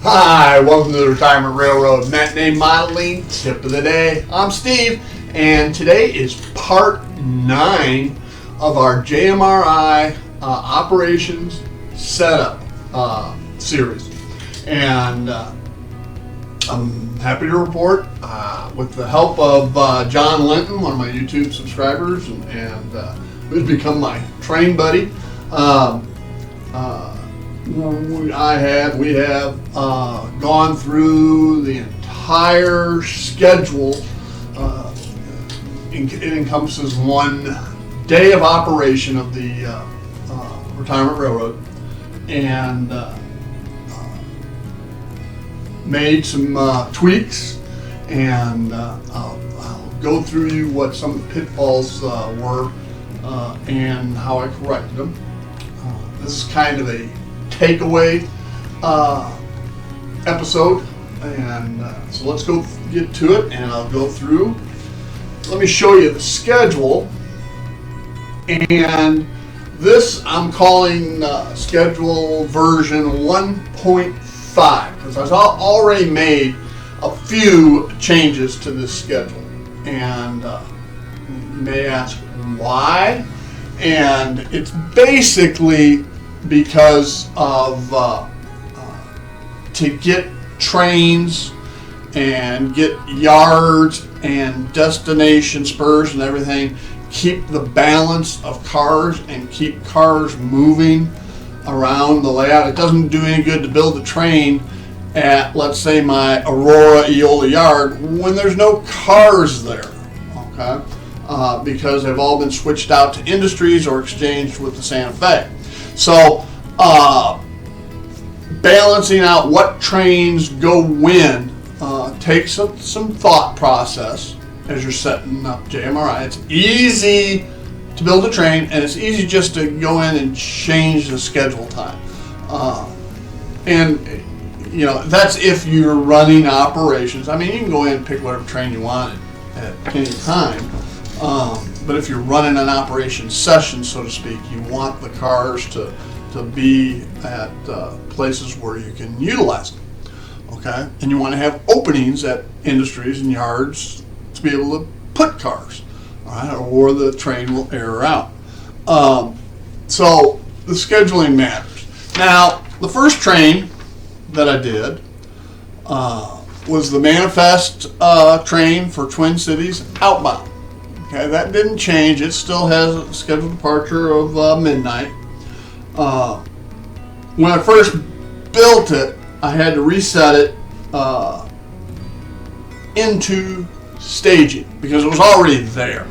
Hi, welcome to the Retirement Railroad Net Name Modeling Tip of the Day. I'm Steve, and today is part 9 of our JMRI operations setup series. And I'm happy to report, with the help of John Linton, one of my YouTube subscribers, and who's become my train buddy, we have gone through the entire schedule. It encompasses one day of operation of the Retirement Railroad, and made some tweaks, and I'll go through you what some of the pitfalls were and how I corrected them. This is kind of a takeaway episode, and so let's go get to it, and I'll go through. Let me show you the schedule, and this I'm calling schedule version 1.5 because I've already made a few changes to this schedule, and you may ask why, and it's basically because of to get trains and get yards and destination spurs and everything, keep the balance of cars and keep cars moving around the layout. It doesn't do any good to build a train at, let's say, my Aurora Eola yard when there's no cars there, okay? Because they've all been switched out to industries or exchanged with the Santa Fe. So balancing out what trains go when takes some thought process as you're setting up JMRI. It's easy to build a train, and it's easy just to go in and change the schedule time. And you know, that's if you're running operations. I mean, you can go in and pick whatever train you want at any time. But if you're running an operation session, so to speak, you want the cars to be at places where you can utilize them, okay? And you want to have openings at industries and yards to be able to put cars, all right, or the train will air out. So the scheduling matters. Now, the first train that I did was the manifest train for Twin Cities outbound. Okay, that didn't change. It still has a scheduled departure of midnight. When I first built it, I had to reset it into staging because it was already there.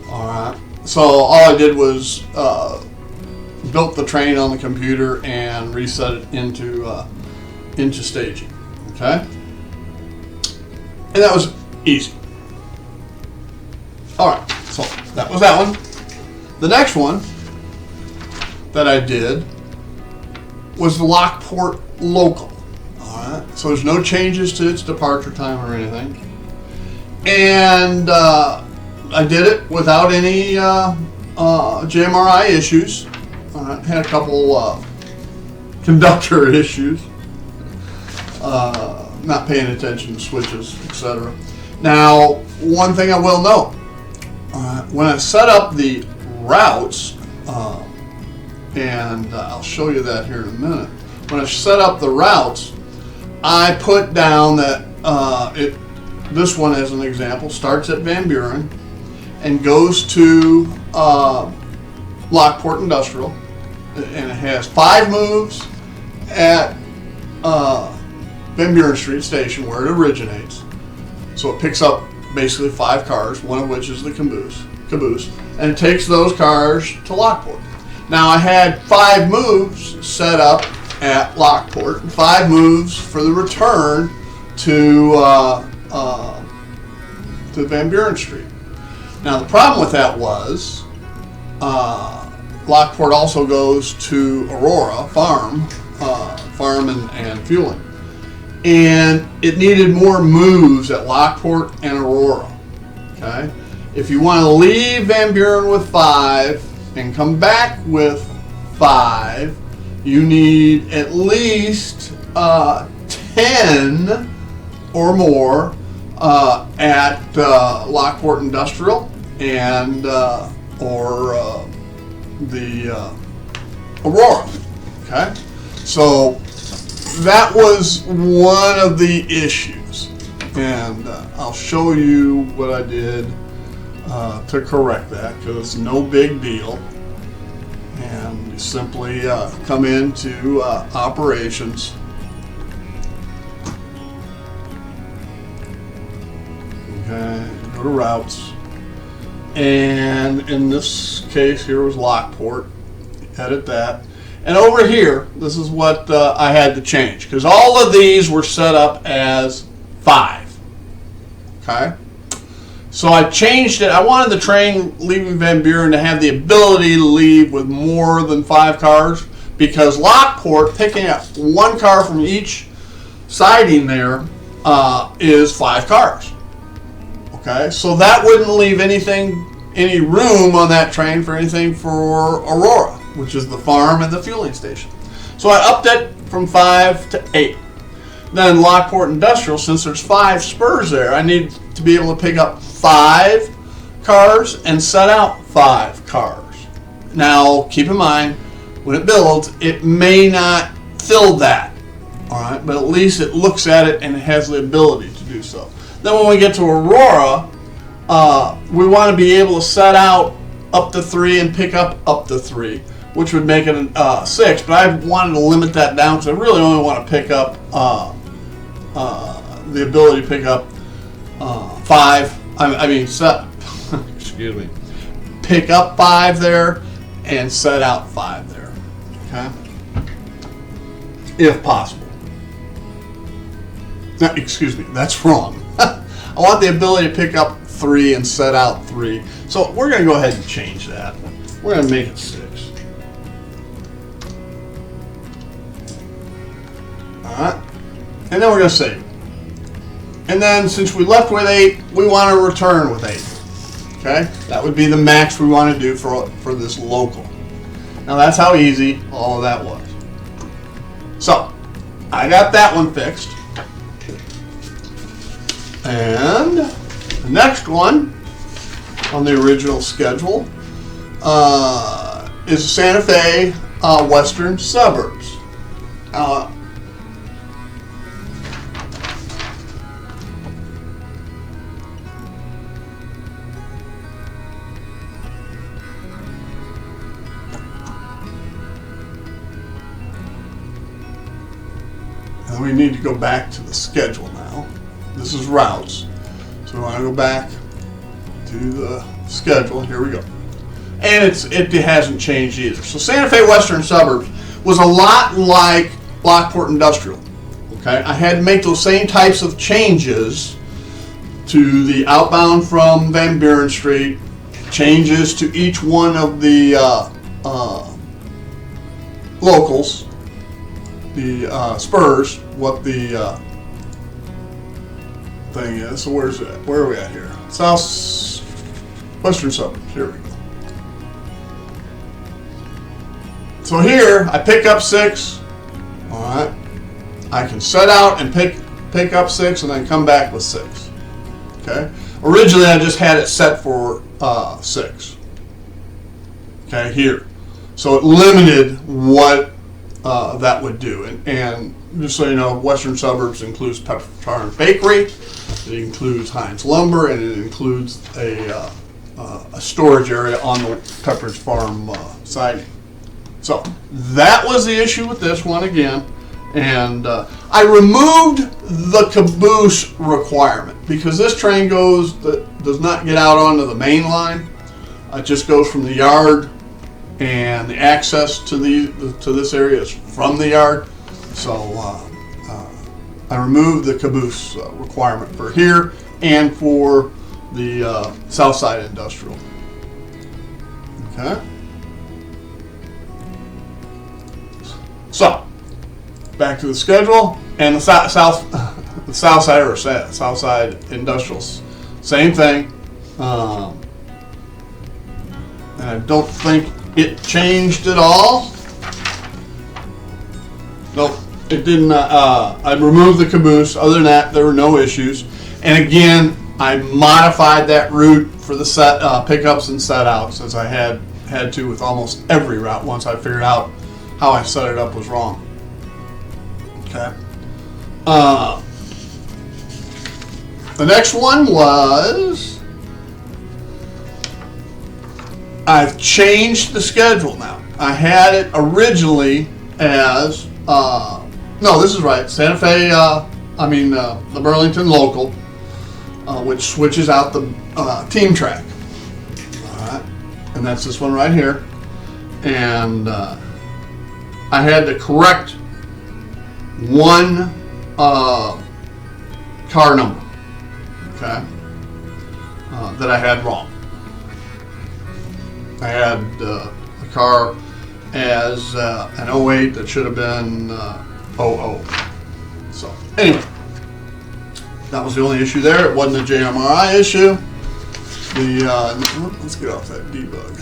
All right. So all I did was built the train on the computer and reset it into staging. Okay. And that was easy. All right, so that was that one. The next one that I did was the Lockport Local. All right, so there's no changes to its departure time or anything, and I did it without any JMRI issues. All right, had a couple conductor issues, not paying attention to switches, etc. Now, one thing I will note. When I set up the routes, and I'll show you that here in a minute. When I set up the routes, I put down that this one, as an example, starts at Van Buren and goes to Lockport Industrial, and it has 5 moves at Van Buren Street Station where it originates. So it picks up basically 5 cars, one of which is the caboose, and it takes those cars to Lockport. Now I had 5 moves set up at Lockport, and 5 moves for the return to Van Buren Street. Now the problem with that was Lockport also goes to Aurora Farm and fueling. And it needed more moves at Lockport and Aurora. Okay, if you want to leave Van Buren with 5 and come back with 5, you need at least 10 or more at Lockport Industrial and or the Aurora. Okay, so that was one of the issues, and I'll show you what I did to correct that, because it's no big deal. And you simply come into operations. Okay, go to routes, and in this case here was Lockport. Edit that, and over here this is what I had to change, because all of these were set up as 5. Okay, so I changed it. I wanted the train leaving Van Buren to have the ability to leave with more than 5 cars, because Lockport, picking up 1 car from each siding there, is 5 cars. Okay, so that wouldn't leave any room on that train for anything for Aurora, which is the farm and the fueling station. So I upped it from 5 to 8. Then Lockport Industrial, since there's 5 spurs there, I need to be able to pick up 5 cars and set out 5 cars. Now, keep in mind, when it builds, it may not fill that, all right, but at least it looks at it and it has the ability to do so. Then when we get to Aurora, we want to be able to set out up to 3 and pick up to 3, which would make it 6. But I wanted to limit that down, because I really only want to pick up the ability to pick up 5. I mean, set. Excuse me. Pick up 5 there and set out 5 there. Okay, if possible. No, excuse me, that's wrong. I want the ability to pick up 3 and set out 3. So we're going to go ahead and change that. We're going to make it 6. Alright. And then we're going to save. And then since we left with 8, we want to return with 8. Okay? That would be the max we want to do for this local. Now that's how easy all of that was. So, I got that one fixed. And the next one on the original schedule is Santa Fe Western Suburbs. And we need to go back to the schedule now. This is routes. So we want to go back to the schedule. Here we go. And it hasn't changed either. So Santa Fe Western Suburbs was a lot like Lockport Industrial. Okay, I had to make those same types of changes to the outbound from Van Buren Street, changes to each one of the locals, the spurs, what the thing is. So where's it? Where are we at here? Western Suburbs. Here we go. So here I pick up 6. All right. I can set out and pick up 6 and then come back with 6. Okay. Originally I just had it set for 6. Okay. Here. So it limited what that would do. And just so you know, Western Suburbs includes Pepper Farm Bakery. It includes Heinz Lumber, and it includes a storage area on the Pepperidge Farm siding. So that was the issue with this one again, and I removed the caboose requirement, because this train does not get out onto the main line. It just goes from the yard, and the access to this area is from the yard. So I removed the caboose requirement for here and for the Southside Industrial. Okay. So back to the schedule, and the Southside Industrials, same thing. And I don't think it changed at all. Nope, It didn't. I removed the caboose. Other than that, there were no issues. And again, I modified that route for the set pickups and set outs, as I had to with almost every route once I figured out how I set it up was wrong. Okay. The next one was, I've changed the schedule now. I had it originally as, no, this is right, Santa Fe, the Burlington local, which switches out the team track. All right. And that's this one right here. And I had to correct one car number, okay, that I had wrong. I had a car as an 08 that should have been 00. So anyway, that was the only issue there. It wasn't a JMRI issue. Let's get off that debug.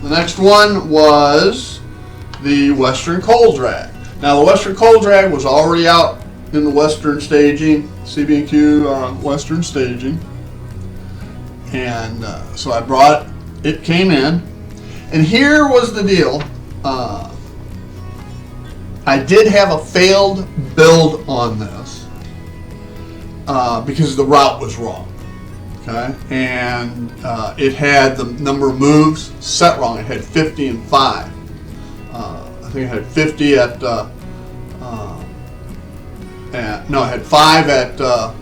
The next one was the Western coal drag. Now the Western coal drag was already out in the Western staging, CB&Q Western staging, and so I brought it. It came in, and here was the deal. I did have a failed build on this because the route was wrong. Okay, and it had the number of moves set wrong. It had 50 and 5. I think it had 50 at no, it had 5 at the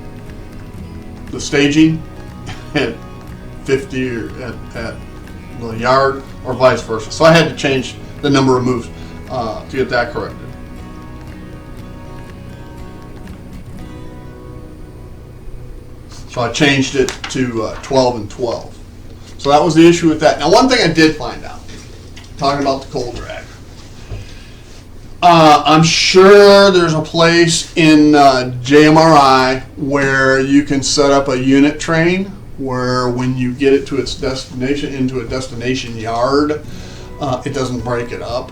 staging, and 50 at the yard, or vice versa. So I had to change the number of moves to get that corrected. So I changed it to 12 and 12. So that was the issue with that. Now, one thing I did find out, talking about the coal drag, I'm sure there's a place in JMRI where you can set up a unit train where when you get it to its destination, into a destination yard, it doesn't break it up.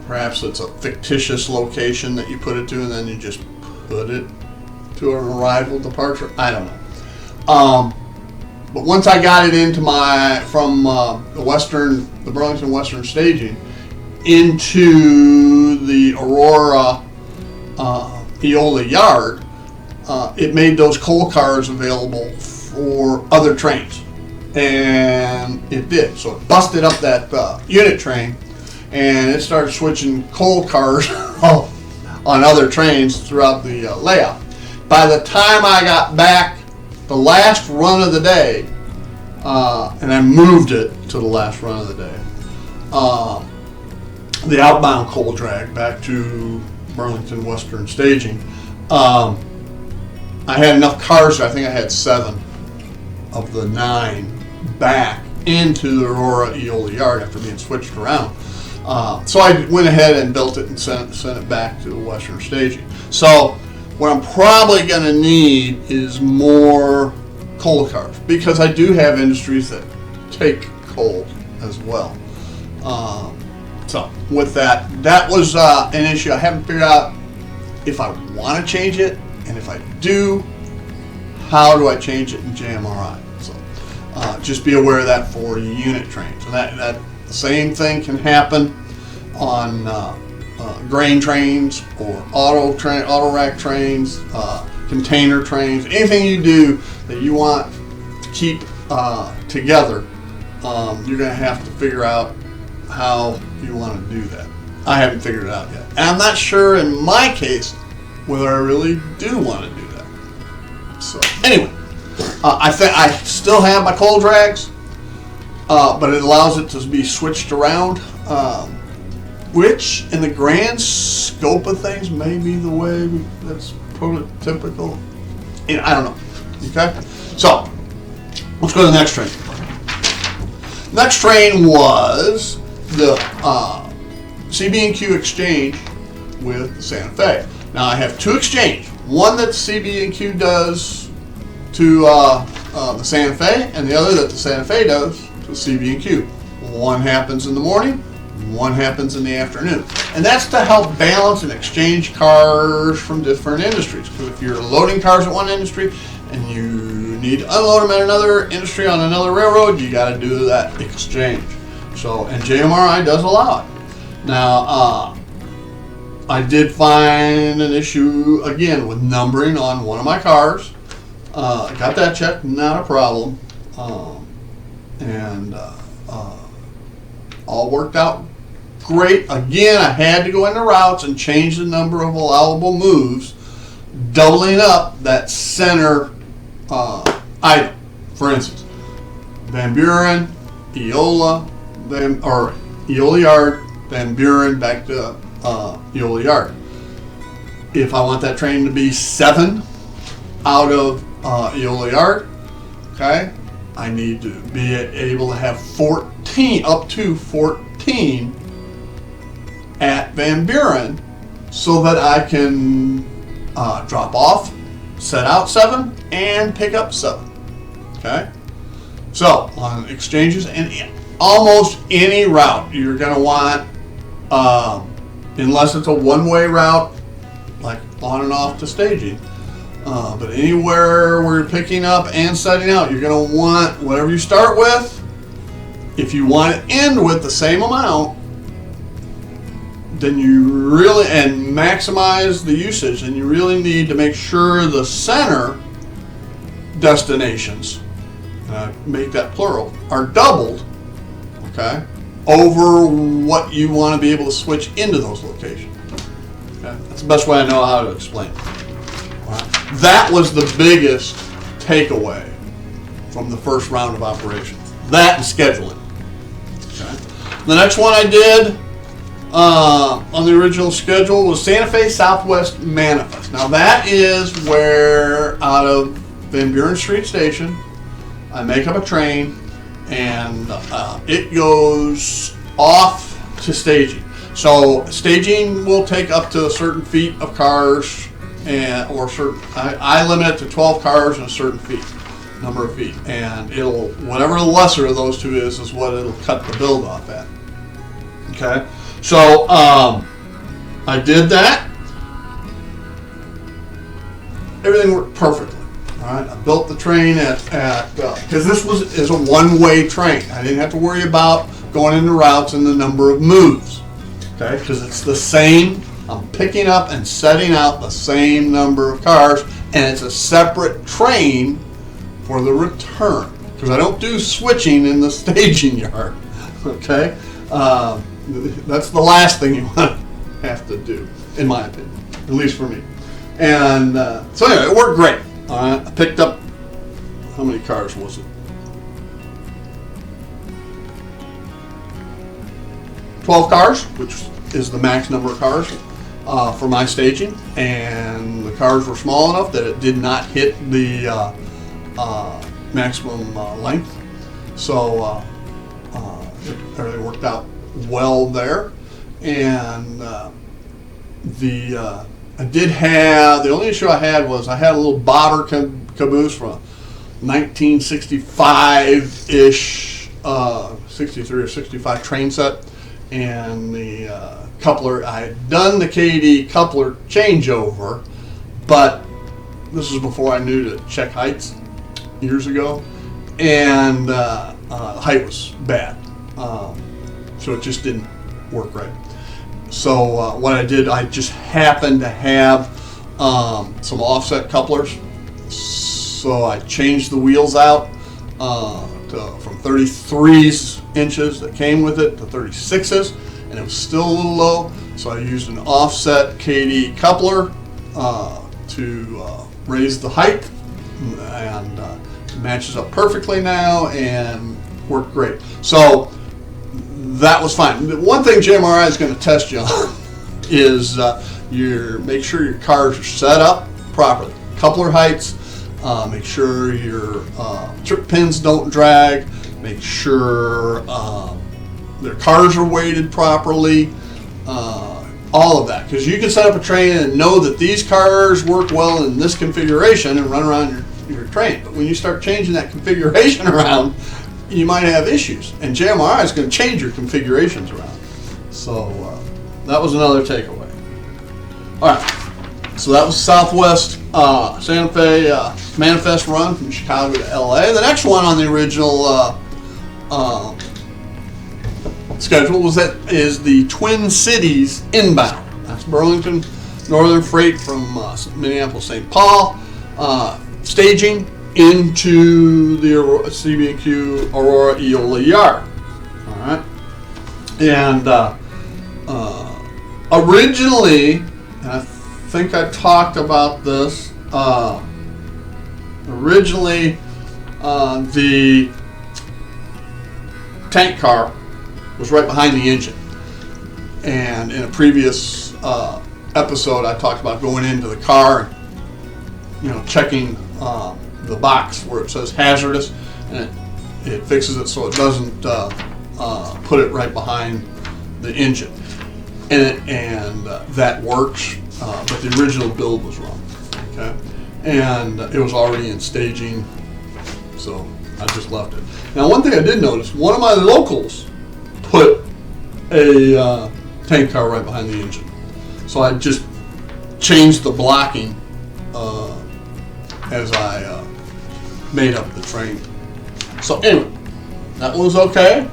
Perhaps it's a fictitious location that you put it to and then you just put it to an arrival departure. I don't know. But once I got it into from the Burlington Western staging into the Aurora Eola yard, it made those coal cars available for other trains, and it did. So it busted up that unit train, and it started switching coal cars on other trains throughout the layout. By the time I got back the last run of the day, and I moved it to the last run of the day, the outbound coal drag back to Burlington Western staging, I had enough cars. I think I had 7 of the 9 back into the Aurora Eola yard after being switched around. So I went ahead and built it and sent it back to the Western staging. So what I'm probably going to need is more coal cars, because I do have industries that take coal as well. So with that was an issue. I haven't figured out if I want to change it, and if I do, how do I change it in JMRI? So just be aware of that for unit trains. And that the same thing can happen on grain trains or auto rack trains, container trains. Anything you do that you want to keep together, you're going to have to figure out how you want to do that. I haven't figured it out yet. And I'm not sure in my case whether I really do want to do that. So anyway, I still have my coal drags, but it allows it to be switched around, which in the grand scope of things may be the way that's prototypical. I don't know. Okay? So let's go to the next train. Next train was the CB&Q exchange with Santa Fe. Now I have 2 exchange. One that CB&Q does to the Santa Fe, and the other that the Santa Fe does to CB&Q. One happens in the morning, one happens in the afternoon. And that's to help balance and exchange cars from different industries. Because if you're loading cars at one industry and you need to unload them at another industry on another railroad, you got to do that exchange. So, and JMRI does allow it. Now, I did find an issue again with numbering on one of my cars. I got that checked, not a problem. All worked out great. Again, I had to go into routes and change the number of allowable moves, doubling up that center item. For instance, Van Buren, Eola, Eola Yard, Van Buren, back to Eola Yard. If I want that train to be 7 out of Eola Yard, okay, I need to be able to have 14, up to 14 at Van Buren, so that I can drop off, set out 7, and pick up 7. Okay? So, on exchanges, and almost any route you're going to want, unless it's a one-way route, like on and off to staging, but anywhere where you're picking up and setting out, you're going to want whatever you start with. If you want to end with the same amount, then you really, and maximize the usage, and you really need to make sure the center destinations, make that plural, are doubled, okay, over what you want to be able to switch into those locations. Okay? That's the best way I know how to explain it. That was the biggest takeaway from the first round of operations. That and scheduling. Okay. The next one I did on the original schedule was Santa Fe Southwest Manifest. Now that is where, out of Van Buren Street Station, I make up a train and it goes off to staging. So staging will take up to a certain feet of cars, or certain, I limit it to 12 cars and a certain number of feet, and it'll, whatever the lesser of those two is what it'll cut the build off at. Okay, so I did that. Everything worked perfectly. All right, I built the train because this is a one-way train. I didn't have to worry about going into routes and the number of moves. Okay, because it's the same. I'm picking up and setting out the same number of cars, and it's a separate train for the return, because I don't do switching in the staging yard. Okay, that's the last thing you want to have to do, in my opinion, at least for me. And so anyway, it worked great. I picked up, how many cars was it? 12 cars, which is the max number of cars for my staging, and the cars were small enough that it did not hit the maximum length, so everything worked out well there. And I did have, the only issue I had was I had a little bobber caboose from a 1965-ish 63 or 65 train set, and the coupler, I had done the KD coupler changeover, but this was before I knew to check heights years ago, and height was bad, so it just didn't work right. So what I did, I just happened to have some offset couplers, so I changed the wheels out from 33 inches that came with it to 36s, and it was still a little low, so I used an offset KD coupler to raise the height, and it matches up perfectly now and worked great. So that was fine. The one thing JMRI is going to test you on is make sure your cars are set up properly. Coupler heights, make sure your trip pins don't drag, make sure their cars are weighted properly, all of that. Because you can set up a train and know that these cars work well in this configuration and run around your train. But when you start changing that configuration around, you might have issues. And JMRI is going to change your configurations around. So that was another takeaway. All right. So that was Southwest Santa Fe manifest run from Chicago to LA. The next one on the original schedule is the Twin Cities inbound. That's Burlington Northern Freight from Minneapolis St. Paul, staging into the CB&Q Aurora Eola Yard. All right, and originally, and I think I talked about this. Originally, the tank car was right behind the engine, and in a previous episode, I talked about going into the car, and, checking the box where it says hazardous, and it fixes it so it doesn't put it right behind the engine, and that works. But the original build was wrong. Okay, and it was already in staging, so I just left it. Now, one thing I did notice: one of my locals put a tank car right behind the engine. So I just changed the blocking as I made up the train. So anyway, that was okay.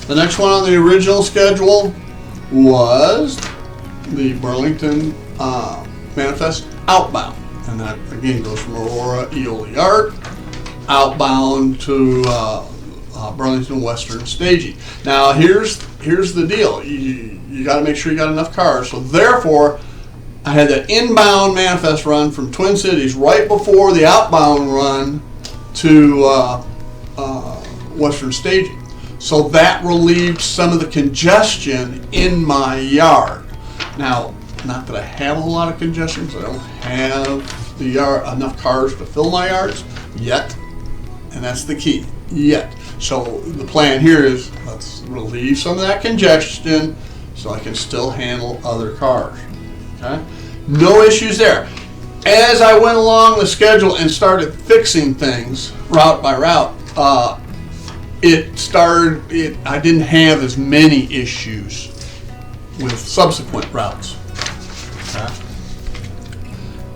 The next one on the original schedule was the Burlington Manifest outbound. And that again goes from Aurora Eola Yard outbound to Burlington Western staging. Now here's the deal. You got to make sure you got enough cars. So therefore, I had that inbound manifest run from Twin Cities right before the outbound run to Western staging. So that relieved some of the congestion in my yard. Now, not that I have a lot of congestion, because I don't have the yard enough cars to fill my yards yet, and that's the key, yet. So the plan here is let's relieve some of that congestion so I can still handle other cars. Okay, no issues there. As I went along the schedule and started fixing things route by route, I didn't have as many issues with subsequent routes. Okay.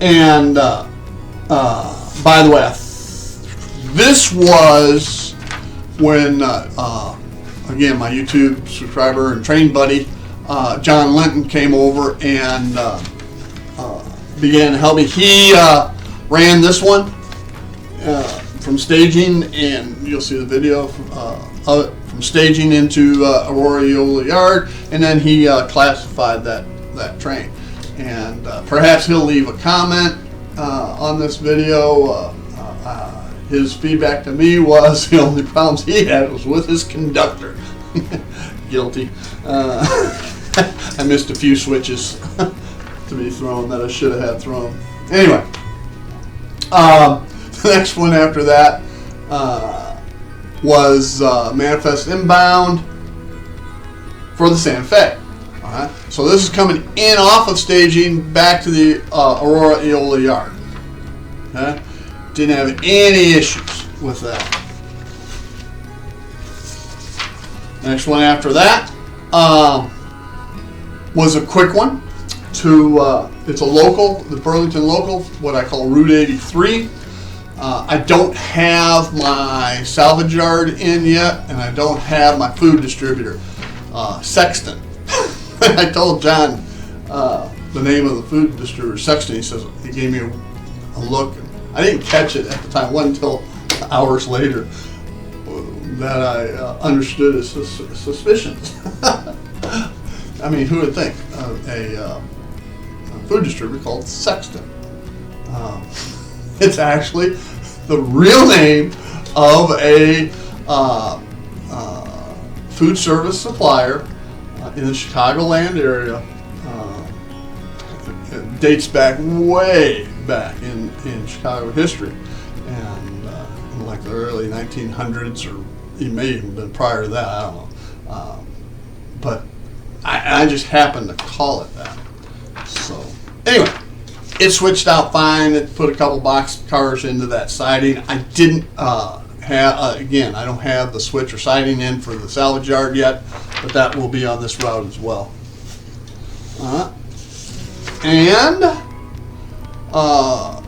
And by the way, this was when again my YouTube subscriber and train buddy John Linton came over and began to help me. He ran this one from staging, and you'll see the video of it from staging into Aurora Eola Yard, and then he classified that train. And perhaps he'll leave a comment on this video. His feedback to me was the only problems he had was with his conductor. Guilty. I missed a few switches to be thrown that I should have had thrown. Anyway, the next one after that was Manifest Inbound for the Santa Fe. All right. So this is coming in off of staging back to the Aurora Eola Yard. Okay. Didn't have any issues with that. Next one after that was a quick one to it's a local, the Burlington local, what I call Route 83. I don't have my salvage yard in yet, and I don't have my food distributor, Sexton. I told John the name of the food distributor, Sexton. He says he gave me a look. I didn't catch it at the time. It wasn't until hours later that I understood his suspicions. I mean, who would think a food distributor called Sexton? It's actually the real name of a food service supplier in the Chicagoland area. It dates back way back in Chicago history, and in like the early 1900s, or it may even been prior to that, I don't know. But I just happened to call it that. So anyway, it switched out fine. It put a couple box cars into that siding. I didn't have, again, I don't have the switch or siding in for the salvage yard yet, but that will be on this route as well. And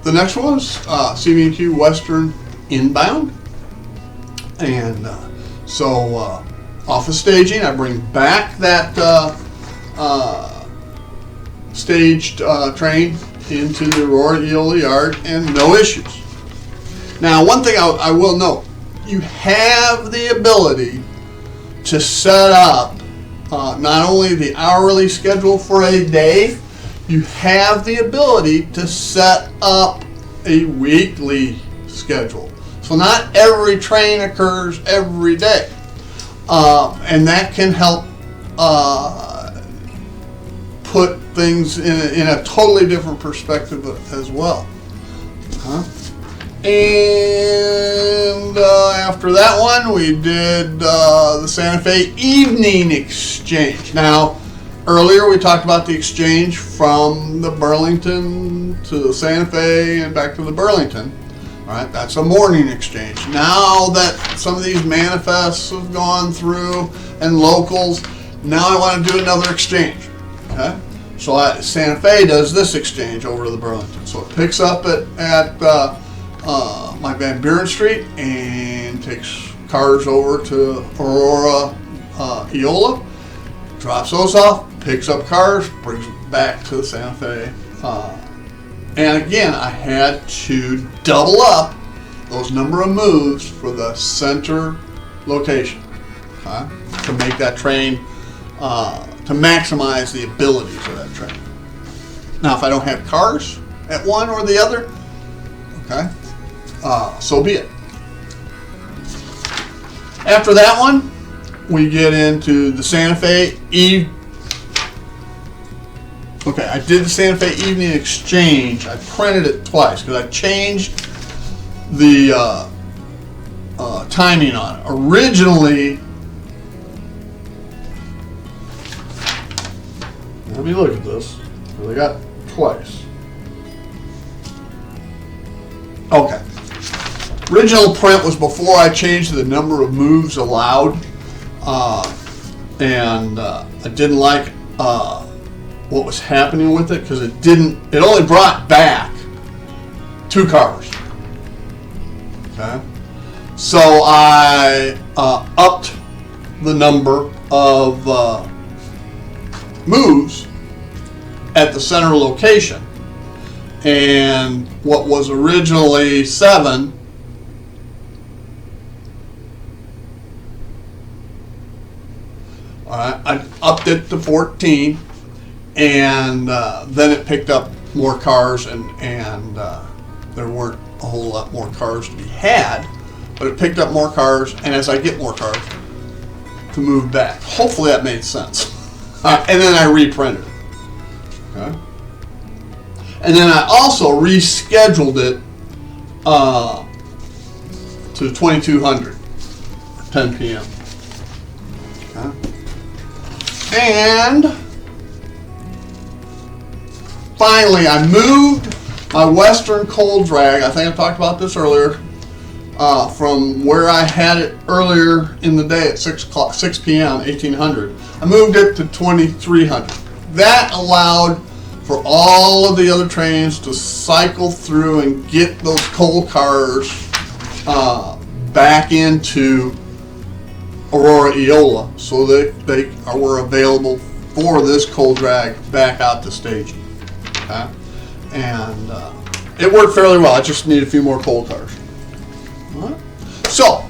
the next one is CB&Q Western inbound. And so off of staging, I bring back that staged train into the Aurora Eola yard, and no issues. Now, one thing I will note, you have the ability to set up not only the hourly schedule for a day, you have the ability to set up a weekly schedule. So not every train occurs every day. And that can help put things in a totally different perspective as well. And after that one, we did the Santa Fe evening exchange. Now, earlier we talked about the exchange from the Burlington to the Santa Fe and back to the Burlington. All right, that's a morning exchange. Now that some of these manifests have gone through and locals, now I want to do another exchange. Okay, so Santa Fe does this exchange over to the Burlington. So it picks up at my Van Buren Street and takes cars over to Aurora Eola, drops those off, picks up cars, brings them back to Santa Fe. And again, I had to double up those number of moves for the center location, okay, to make that train, to maximize the abilities of that train. Now, if I don't have cars at one or the other, okay, so be it. After that one, we get into the Santa Fe Okay, I did the Santa Fe evening exchange. I printed it twice because I changed the timing on it. Originally, let me look at this, because I got twice. Okay. Original print was before I changed the number of moves allowed, and I didn't like what was happening with it because it only brought back 2 cars. Okay, so I upped the number of moves at the center location, and what was originally 7 I upped it to 14, and then it picked up more cars, and there weren't a whole lot more cars to be had, but it picked up more cars, and as I get more cars, to move back. Hopefully that made sense. And then I reprinted it. Okay. And then I also rescheduled it to 2200, 10 p.m. Okay. And finally, I moved my Western cold drag, I think I talked about this earlier, from where I had it earlier in the day at 6 p.m., 1800. I moved it to 2300. That allowed for all of the other trains to cycle through and get those coal cars back into Aurora Eola, so that they were available for this coal drag back out to staging. Okay? And it worked fairly well. I just needed a few more coal cars. All right. So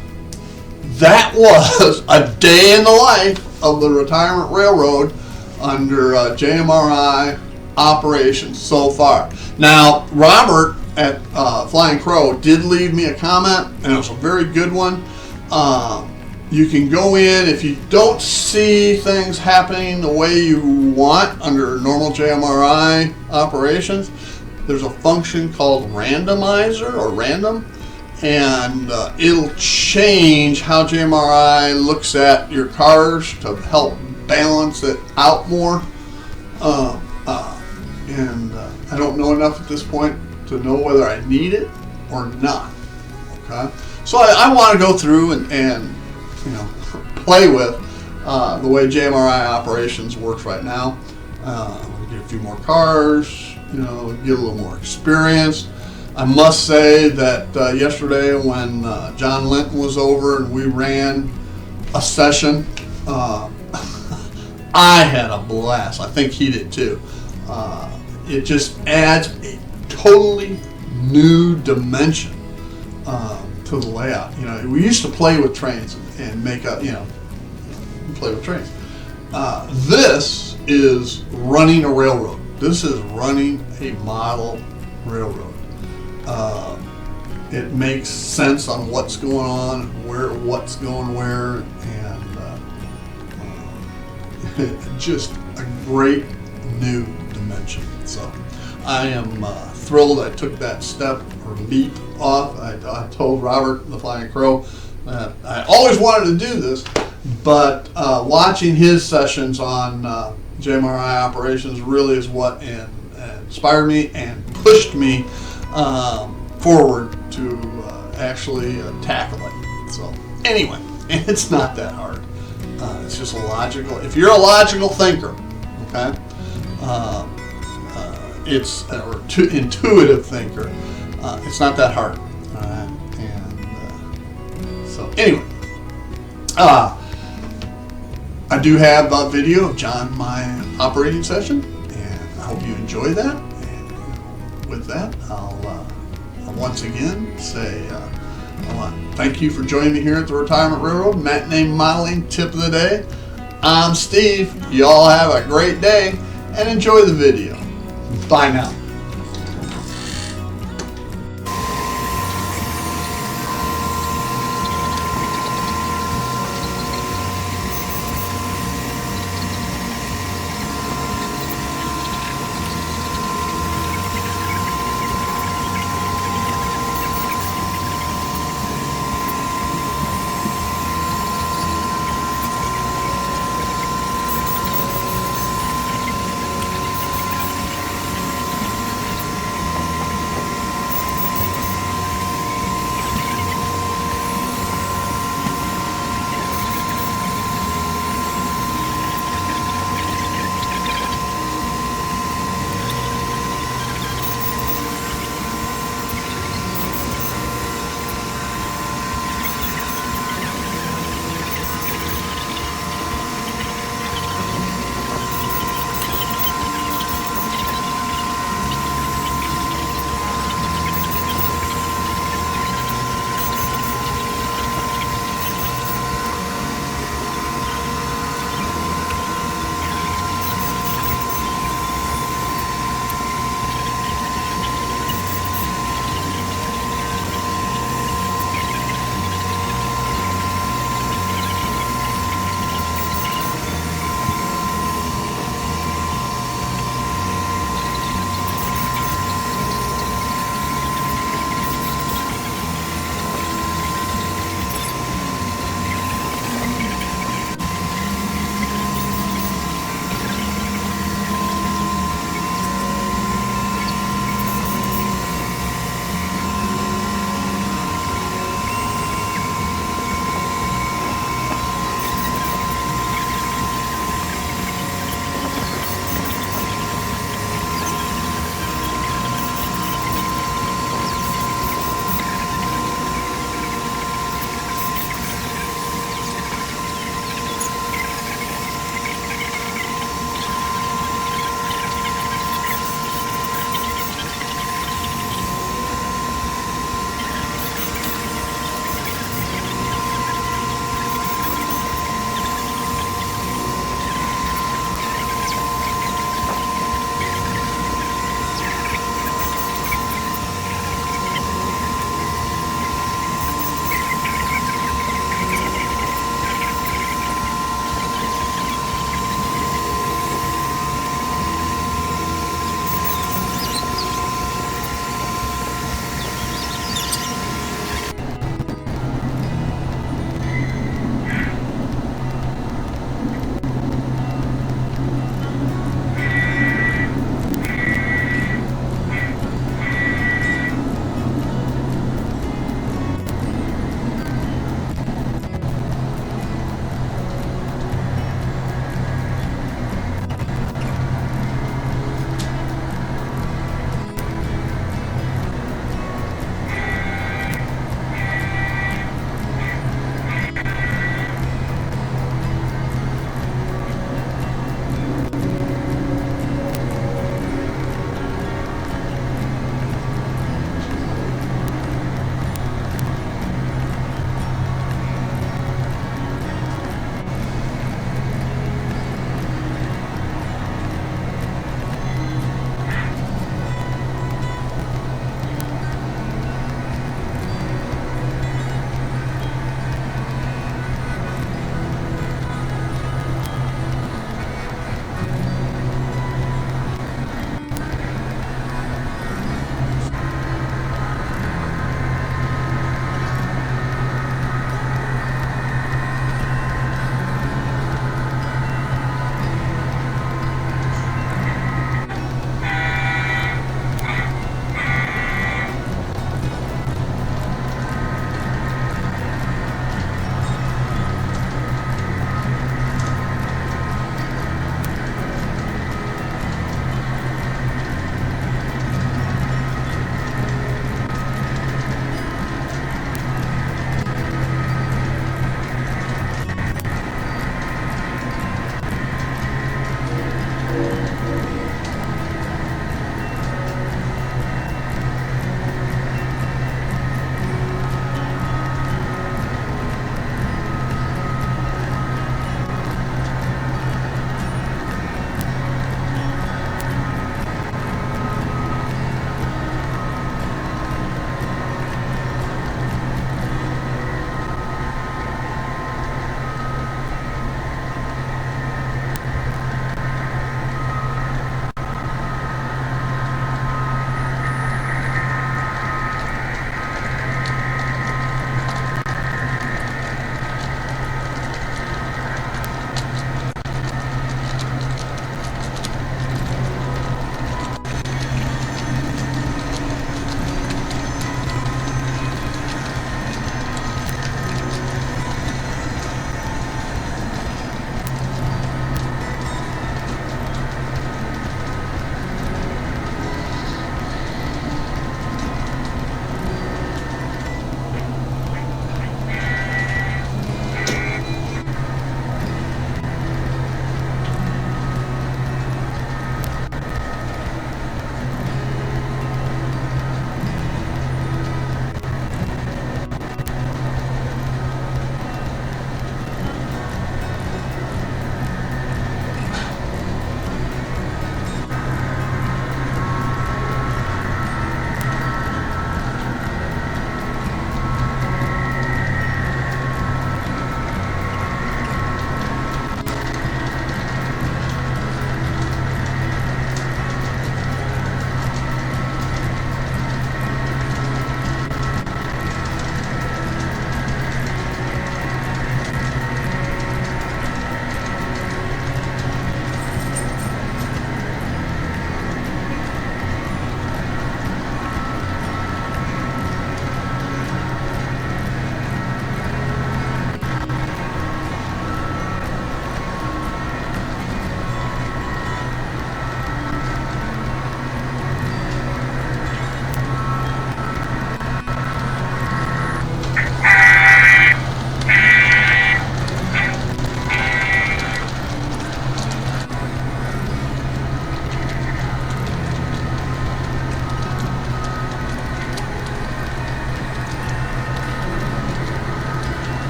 that was a day in the life of the Retirement Railroad under JMRI operations so far. Now, Robert at Flying Crow did leave me a comment, and it was a very good one. You can go in, if you don't see things happening the way you want under normal JMRI operations, there's a function called randomizer or random, and it'll change how JMRI looks at your cars to help balance it out more. And I don't know enough at this point to know whether I need it or not. Okay, So I want to go through and you know, play with the way JMRI operations works right now. We'll get a few more cars, you know, get a little more experience. I must say that yesterday when John Linton was over and we ran a session, I had a blast. I think he did too. It just adds a totally new dimension to the layout. You know, we used to play with trains and make up, you know, play with trains. This is running a railroad. This is running a model railroad. It makes sense on what's going on, what's going where, and just a great new dimension. So I am thrilled I took that step or leap off. I told Robert, the Flying Crow, that I always wanted to do this, but watching his sessions on JMRI operations really is what inspired me and pushed me forward to actually tackle it. So anyway, and it's not that hard. It's just a logical. If you're a logical thinker, okay, it's or intuitive thinker. It's not that hard. All right, and so anyway, I do have a video of John my operating session, and I hope you enjoy that. And with that, I'll once again say. I want to thank you for joining me here at the Retirement Railroad. Matinee Modeling Tip of the Day. I'm Steve. You all have a great day and enjoy the video. Bye now.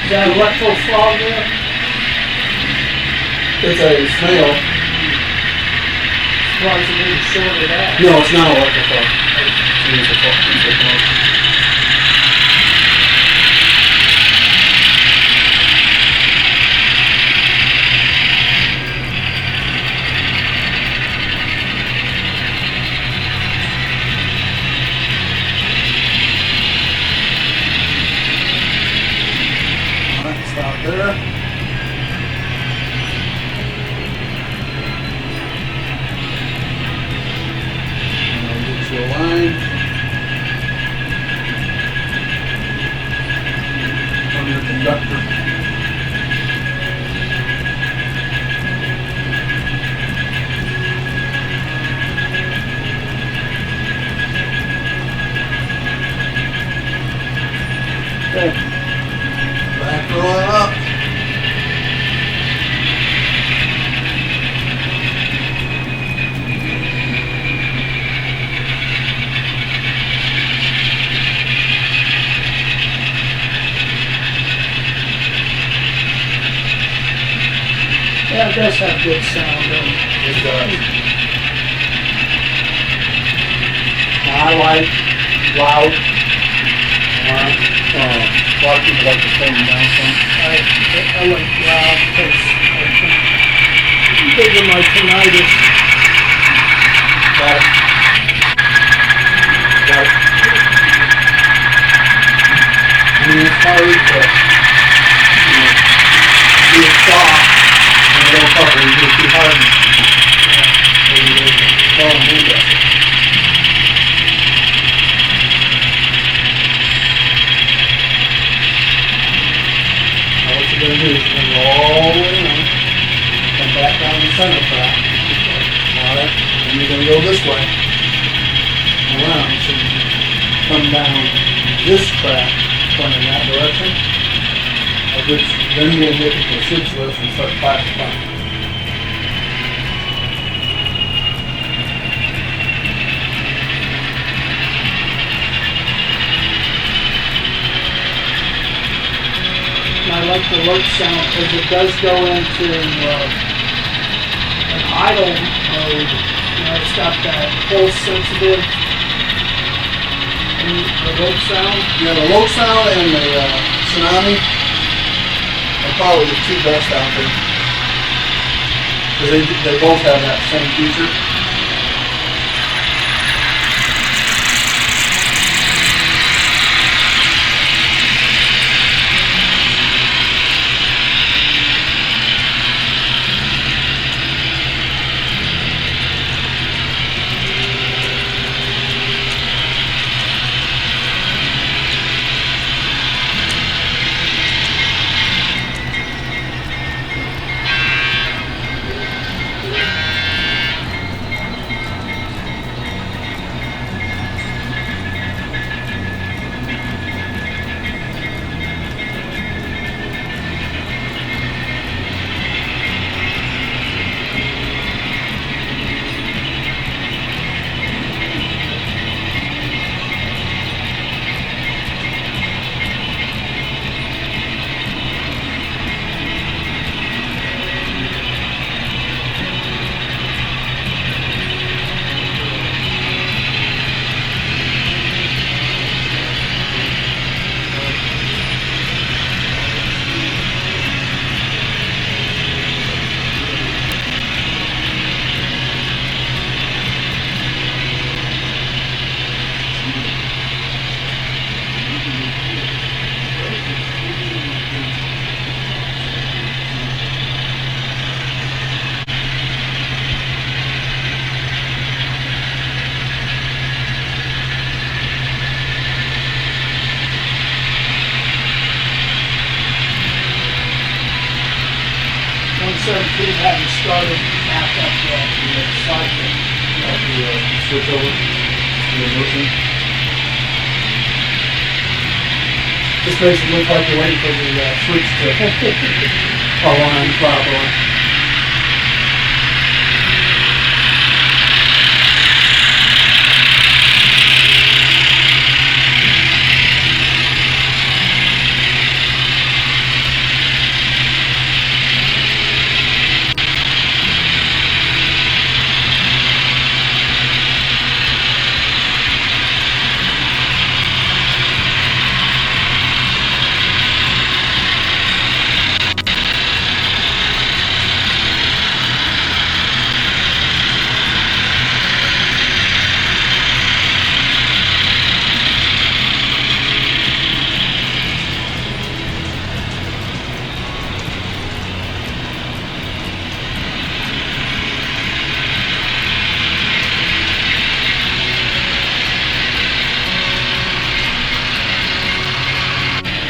Is that electrical frog there? It's a snail. Surprised it didn't shorter that. No, it's not electrical frog. It's a frog. Stop there. Now get you a line from your conductor. Okay. Back her on up. Yeah, it does have good sound. It does. I like loud. A lot of people like to tone down some. I like loud because I'm big of my tinnitus. Got it. Got it. I mean, it's hard to, do it soft and it don't cover. You do it too hard. Now what you're going to do is you're going to go all the way in, come back down the center track. Alright? And you're going to go this way. Around. So you come down this track, going in that direction. Then you'll look at the switch list and start classifying. I like the alert sound because it does go into an idle mode. You know, it's got that pulse sensitive and the low sound. Yeah, the low sound and the tsunami are probably the two best out there. Because they both have that same feature. Food hadn't started back up yet in the cycle. Switch over to the motion. Just makes it look like you're waiting for the switch to align properly.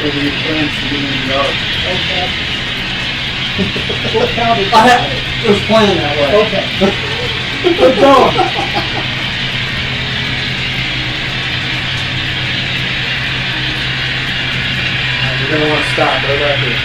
over your friends to get in the yard. Okay. What counted? It was planned that way. Okay. Keep going. You're going to want to stop right out here.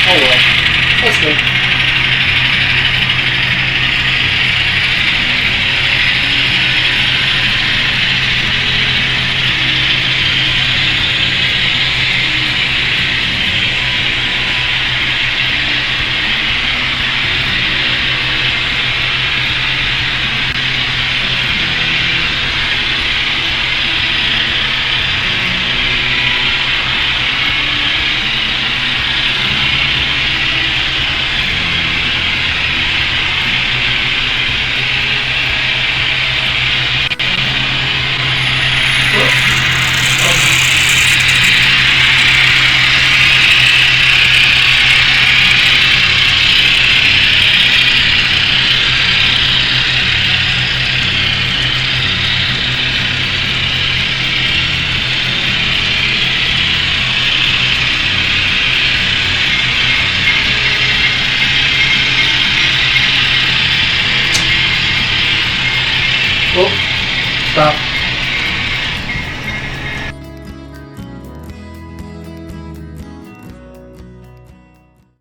Oh well, that's good. Oh, stop.